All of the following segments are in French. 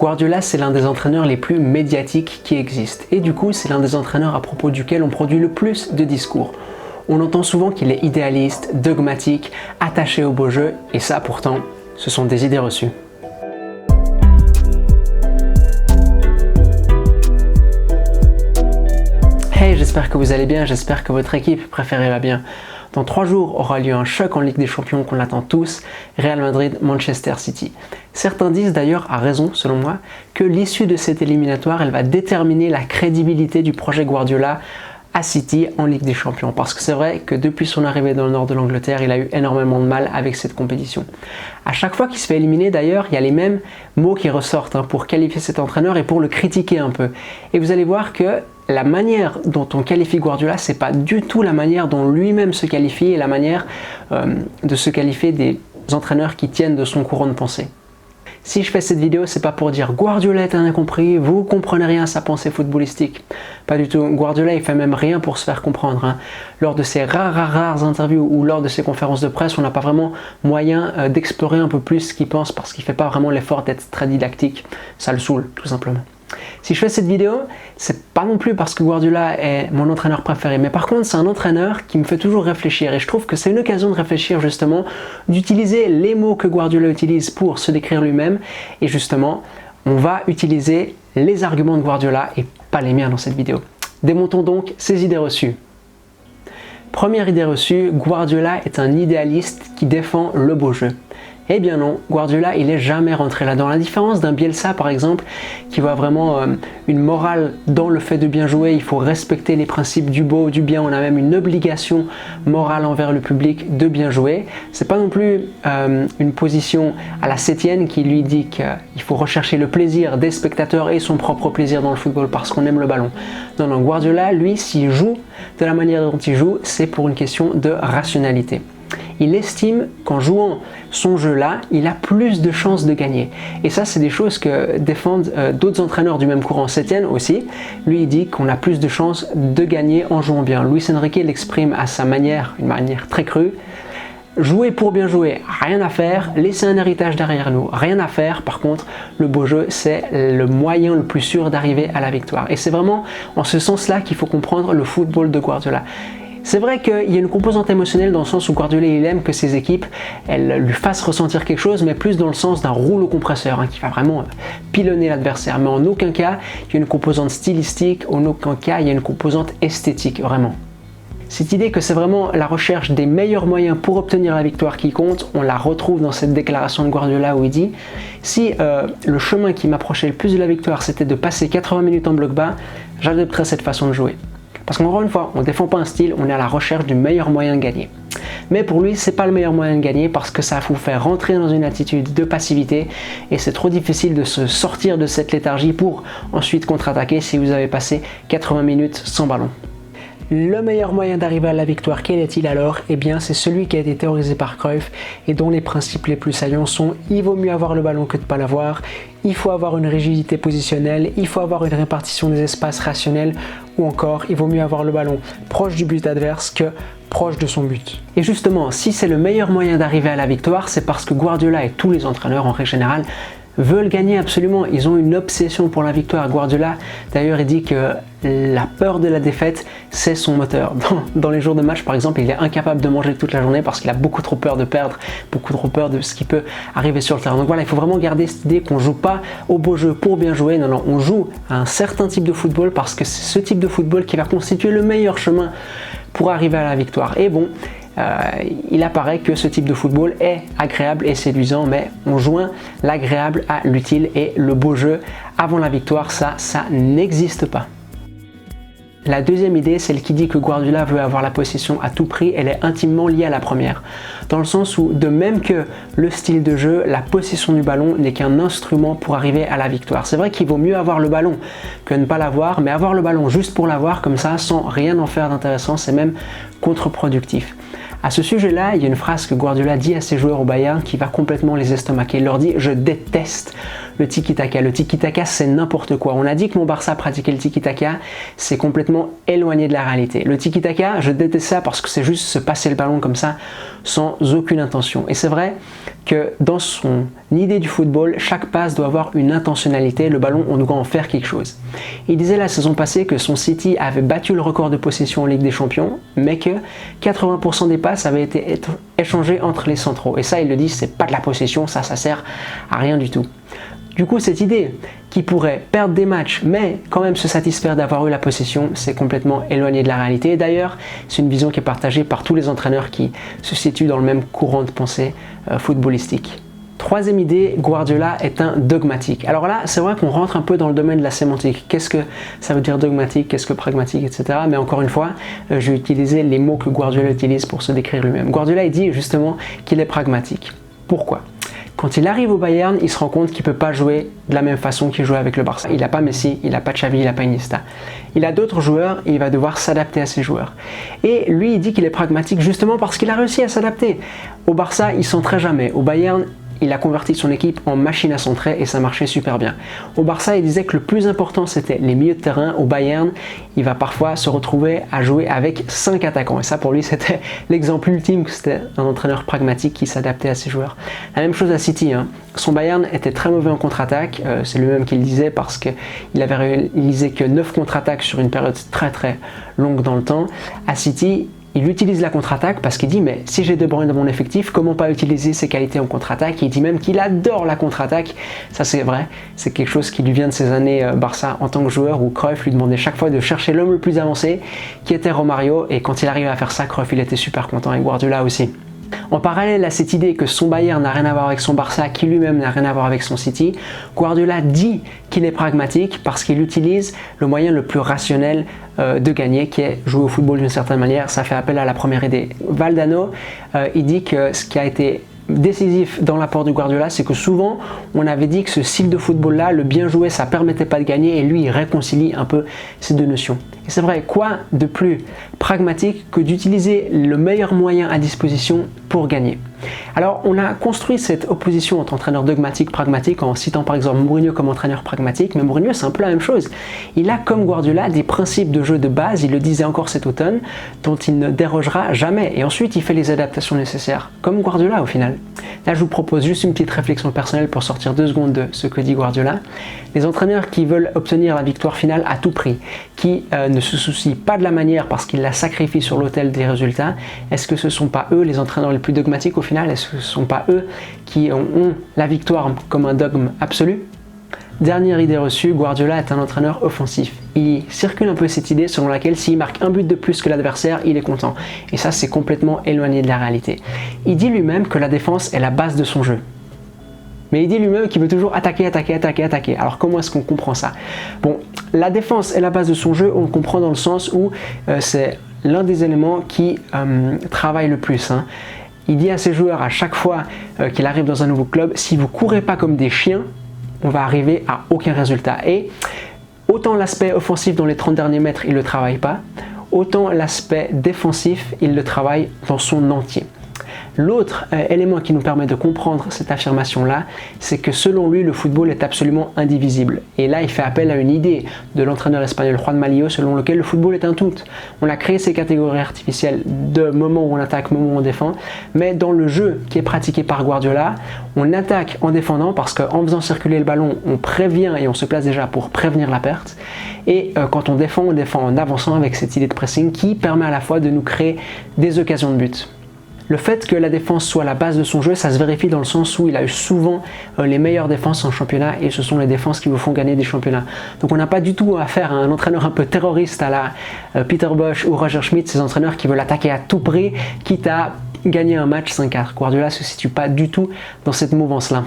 Guardiola, c'est l'un des entraîneurs les plus médiatiques qui existent. Et du coup, c'est l'un des entraîneurs à propos duquel on produit le plus de discours. On entend souvent qu'il est idéaliste, dogmatique, attaché au beau jeu, et ça pourtant, ce sont des idées reçues. Hey, j'espère que vous allez bien, j'espère que votre équipe préférée va bien. Dans 3 jours aura lieu un choc en Ligue des Champions qu'on attend tous, Real Madrid-Manchester City. Certains disent d'ailleurs, à raison selon moi, que l'issue de cette éliminatoire, elle va déterminer la crédibilité du projet Guardiola à City en Ligue des Champions. Parce que c'est vrai que depuis son arrivée dans le nord de l'Angleterre, il a eu énormément de mal avec cette compétition. À chaque fois qu'il se fait éliminer d'ailleurs, il y a les mêmes mots qui ressortent pour qualifier cet entraîneur et pour le critiquer un peu. Et vous allez voir que la manière dont on qualifie Guardiola, c'est pas du tout la manière dont lui-même se qualifie et la manière de se qualifier des entraîneurs qui tiennent de son courant de pensée. Si je fais cette vidéo, c'est pas pour dire Guardiola est un incompris, vous comprenez rien à sa pensée footballistique. Pas du tout. Guardiola, il fait même rien pour se faire comprendre. Lors de ses rares interviews ou lors de ses conférences de presse, on n'a pas vraiment moyen d'explorer un peu plus ce qu'il pense parce qu'il fait pas vraiment l'effort d'être très didactique. Ça le saoule, tout simplement. Si je fais cette vidéo, c'est pas non plus parce que Guardiola est mon entraîneur préféré, mais par contre c'est un entraîneur qui me fait toujours réfléchir et je trouve que c'est une occasion de réfléchir justement, d'utiliser les mots que Guardiola utilise pour se décrire lui-même et justement on va utiliser les arguments de Guardiola et pas les miens dans cette vidéo. Démontons donc ces idées reçues. Première idée reçue, Guardiola est un idéaliste qui défend le beau jeu. Eh bien non, Guardiola il est jamais rentré là-dedans. La différence d'un Bielsa par exemple, qui voit vraiment une morale dans le fait de bien jouer, il faut respecter les principes du beau, du bien, on a même une obligation morale envers le public de bien jouer. C'est pas non plus une position à la Sétienne qui lui dit qu'il faut rechercher le plaisir des spectateurs et son propre plaisir dans le football parce qu'on aime le ballon. Non, non, Guardiola lui s'il joue de la manière dont il joue, c'est pour une question de rationalité. Il estime qu'en jouant son jeu-là, il a plus de chances de gagner. Et ça, c'est des choses que défendent d'autres entraîneurs du même courant. Sétienne aussi, lui, il dit qu'on a plus de chances de gagner en jouant bien. Luis Enrique l'exprime à sa manière, une manière très crue. Jouer pour bien jouer, rien à faire, laisser un héritage derrière nous, rien à faire. Par contre, le beau jeu, c'est le moyen le plus sûr d'arriver à la victoire. Et c'est vraiment en ce sens-là qu'il faut comprendre le football de Guardiola. C'est vrai qu'il y a une composante émotionnelle dans le sens où Guardiola il aime que ses équipes elles lui fassent ressentir quelque chose, mais plus dans le sens d'un rouleau compresseur qui va vraiment pilonner l'adversaire. Mais en aucun cas il y a une composante stylistique, en aucun cas il y a une composante esthétique, vraiment. Cette idée que c'est vraiment la recherche des meilleurs moyens pour obtenir la victoire qui compte, on la retrouve dans cette déclaration de Guardiola où il dit « Si le chemin qui m'approchait le plus de la victoire c'était de passer 80 minutes en bloc bas, j'adopterais cette façon de jouer. » Parce qu'encore une fois, on ne défend pas un style, on est à la recherche du meilleur moyen de gagner. Mais pour lui, c'est pas le meilleur moyen de gagner parce que ça vous fait rentrer dans une attitude de passivité et c'est trop difficile de se sortir de cette léthargie pour ensuite contre-attaquer si vous avez passé 80 minutes sans ballon. Le meilleur moyen d'arriver à la victoire, quel est-il alors? Eh bien, c'est celui qui a été théorisé par Cruyff et dont les principes les plus saillants sont il vaut mieux avoir le ballon que de ne pas l'avoir, il faut avoir une rigidité positionnelle, il faut avoir une répartition des espaces rationnelle ou encore il vaut mieux avoir le ballon proche du but adverse que proche de son but. Et justement, si c'est le meilleur moyen d'arriver à la victoire, c'est parce que Guardiola et tous les entraîneurs en règle générale veulent gagner absolument, ils ont une obsession pour la victoire. Guardiola d'ailleurs il dit que la peur de la défaite c'est son moteur. Dans les jours de match par exemple il est incapable de manger toute la journée parce qu'il a beaucoup trop peur de perdre, beaucoup trop peur de ce qui peut arriver sur le terrain. Donc voilà, il faut vraiment garder cette idée qu'on joue pas au beau jeu pour bien jouer, non, on joue à un certain type de football parce que c'est ce type de football qui va constituer le meilleur chemin pour arriver à la victoire. Et bon, il apparaît que ce type de football est agréable et séduisant, mais on joint l'agréable à l'utile et le beau jeu avant la victoire, ça n'existe pas. La deuxième idée, celle qui dit que Guardiola veut avoir la possession à tout prix, elle est intimement liée à la première. Dans le sens où, de même que le style de jeu, la possession du ballon n'est qu'un instrument pour arriver à la victoire. C'est vrai qu'il vaut mieux avoir le ballon que ne pas l'avoir, mais avoir le ballon juste pour l'avoir comme ça, sans rien en faire d'intéressant, c'est même contre-productif. À ce sujet-là, il y a une phrase que Guardiola dit à ses joueurs au Bayern qui va complètement les estomaquer. Il leur dit « Je déteste le tiki-taka ». Le tiki-taka, c'est n'importe quoi. On a dit que mon Barça pratiquait le tiki-taka, c'est complètement éloigné de la réalité. Le tiki-taka, je déteste ça parce que c'est juste se passer le ballon comme ça, sans aucune intention. Et c'est vrai que dans son idée du football, chaque passe doit avoir une intentionnalité, le ballon, on doit en faire quelque chose. Il disait la saison passée que son City avait battu le record de possession en Ligue des Champions, mais que 80% des passes avaient été échangées entre les centraux. Et ça, il le dit, c'est pas de la possession, ça sert à rien du tout. Du coup, cette idée qui pourrait perdre des matchs, mais quand même se satisfaire d'avoir eu la possession, c'est complètement éloigné de la réalité. D'ailleurs, c'est une vision qui est partagée par tous les entraîneurs qui se situent dans le même courant de pensée footballistique. Troisième idée, Guardiola est un dogmatique. Alors là, c'est vrai qu'on rentre un peu dans le domaine de la sémantique. Qu'est-ce que ça veut dire dogmatique, qu'est-ce que pragmatique, etc. Mais encore une fois, je vais utiliser les mots que Guardiola utilise pour se décrire lui-même. Guardiola, il dit justement qu'il est pragmatique. Pourquoi ? Quand il arrive au Bayern, il se rend compte qu'il ne peut pas jouer de la même façon qu'il jouait avec le Barça. Il n'a pas Messi, il n'a pas Xavi, il n'a pas Iniesta. Il a d'autres joueurs et il va devoir s'adapter à ces joueurs. Et lui, il dit qu'il est pragmatique justement parce qu'il a réussi à s'adapter. Au Barça, il ne centrait jamais. Au Bayern, il a converti son équipe en machine à centrer et ça marchait super bien. Au Barça, il disait que le plus important, c'était les milieux de terrain. Au Bayern, il va parfois se retrouver à jouer avec 5 attaquants. Et ça, pour lui, c'était l'exemple ultime que c'était un entraîneur pragmatique qui s'adaptait à ses joueurs. La même chose à City. Son Bayern était très mauvais en contre-attaque. C'est lui-même qui le disait parce qu'il avait réalisé que 9 contre-attaques sur une période très très longue dans le temps. À City, il utilise la contre-attaque parce qu'il dit mais si j'ai De Bruyne dans mon effectif, comment pas utiliser ses qualités en contre-attaque? Il dit même qu'il adore la contre-attaque. Ça c'est vrai, c'est quelque chose qui lui vient de ses années Barça en tant que joueur où Cruyff lui demandait chaque fois de chercher l'homme le plus avancé qui était Romario et quand il arrivait à faire ça, Cruyff il était super content et Guardiola aussi. En parallèle à cette idée que son Bayern n'a rien à voir avec son Barça, qui lui-même n'a rien à voir avec son City, Guardiola dit qu'il est pragmatique parce qu'il utilise le moyen le plus rationnel de gagner, qui est jouer au football d'une certaine manière. Ça fait appel à la première idée. Valdano, il dit que ce qui a été décisif dans l'apport de Guardiola, c'est que souvent on avait dit que ce style de football là, le bien joué, ça permettait pas de gagner et lui il réconcilie un peu ces deux notions. Et c'est vrai, quoi de plus pragmatique que d'utiliser le meilleur moyen à disposition pour gagner. Alors on a construit cette opposition entre entraîneur dogmatique, pragmatique en citant par exemple Mourinho comme entraîneur pragmatique, mais Mourinho c'est un peu la même chose. Il a comme Guardiola des principes de jeu de base, il le disait encore cet automne, dont il ne dérogera jamais et ensuite il fait les adaptations nécessaires, comme Guardiola au final. Là je vous propose juste une petite réflexion personnelle pour sortir 2 secondes de ce que dit Guardiola. Les entraîneurs qui veulent obtenir la victoire finale à tout prix, qui ne se soucient pas de la manière parce qu'ils la sacrifient sur l'autel des résultats, est-ce que ce ne sont pas eux les entraîneurs les plus dogmatiques au final? Est-ce que ce ne sont pas eux qui ont la victoire comme un dogme absolu? Dernière idée reçue, Guardiola est un entraîneur offensif. Il circule un peu cette idée selon laquelle s'il marque un but de plus que l'adversaire, il est content. Et ça, c'est complètement éloigné de la réalité. Il dit lui-même que la défense est la base de son jeu. Mais il dit lui-même qu'il veut toujours attaquer. Alors comment est-ce qu'on comprend ça? Bon, la défense est la base de son jeu, on le comprend dans le sens où c'est l'un des éléments qui travaille le plus. Il dit à ses joueurs à chaque fois qu'il arrive dans un nouveau club, si vous courez pas comme des chiens, on va arriver à aucun résultat. Et autant l'aspect offensif dans les 30 derniers mètres, il ne le travaille pas, autant l'aspect défensif, il le travaille dans son entier. L'autre élément qui nous permet de comprendre cette affirmation-là, c'est que selon lui, le football est absolument indivisible. Et là, il fait appel à une idée de l'entraîneur espagnol Juan Malillo, selon lequel le football est un tout. On a créé ces catégories artificielles de moment où on attaque, moment où on défend, mais dans le jeu qui est pratiqué par Guardiola, on attaque en défendant parce qu'en faisant circuler le ballon, on prévient et on se place déjà pour prévenir la perte. Et quand on défend en avançant avec cette idée de pressing qui permet à la fois de nous créer des occasions de but. Le fait que la défense soit la base de son jeu, ça se vérifie dans le sens où il a eu souvent les meilleures défenses en championnat et ce sont les défenses qui vous font gagner des championnats. Donc on n'a pas du tout affaire à un entraîneur un peu terroriste à la Peter Bosz ou Roger Schmidt, ces entraîneurs qui veulent attaquer à tout prix, quitte à gagner un match 5-4. Guardiola ne se situe pas du tout dans cette mouvance-là.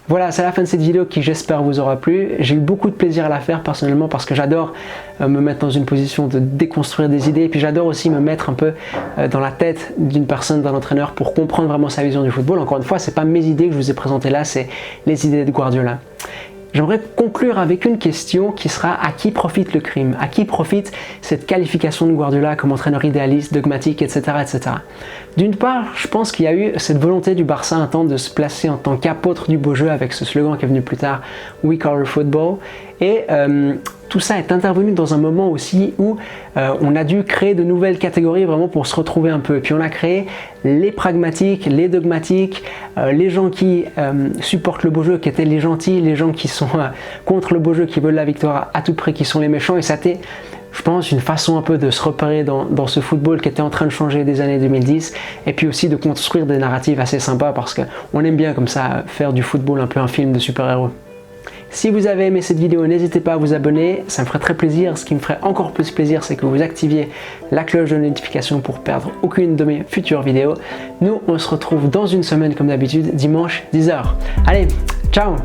Voilà, c'est la fin de cette vidéo qui j'espère vous aura plu. J'ai eu beaucoup de plaisir à la faire personnellement parce que j'adore me mettre dans une position de déconstruire des idées et puis j'adore aussi me mettre un peu dans la tête d'une personne, d'un entraîneur pour comprendre vraiment sa vision du football. Encore une fois, c'est pas mes idées que je vous ai présentées là, c'est les idées de Guardiola. J'aimerais conclure avec une question qui sera à qui profite le crime? À qui profite cette qualification de Guardiola comme entraîneur idéaliste, dogmatique, etc. etc. D'une part, je pense qu'il y a eu cette volonté du Barça un temps de se placer en tant qu'apôtre du beau jeu avec ce slogan qui est venu plus tard, We Call Football. Et tout ça est intervenu dans un moment aussi où on a dû créer de nouvelles catégories vraiment pour se retrouver un peu. Et puis on a créé les pragmatiques, les dogmatiques, les gens qui supportent le beau jeu, qui étaient les gentils, les gens qui sont contre le beau jeu, qui veulent la victoire à tout prix, qui sont les méchants. Et ça a été, je pense, une façon un peu de se repérer dans ce football qui était en train de changer des années 2010, et puis aussi de construire des narratives assez sympas, parce qu'on aime bien comme ça faire du football un peu un film de super-héros. Si vous avez aimé cette vidéo, n'hésitez pas à vous abonner, ça me ferait très plaisir. Ce qui me ferait encore plus plaisir, c'est que vous activiez la cloche de notification pour perdre aucune de mes futures vidéos. Nous, on se retrouve dans une semaine comme d'habitude, dimanche 10h. Allez, ciao!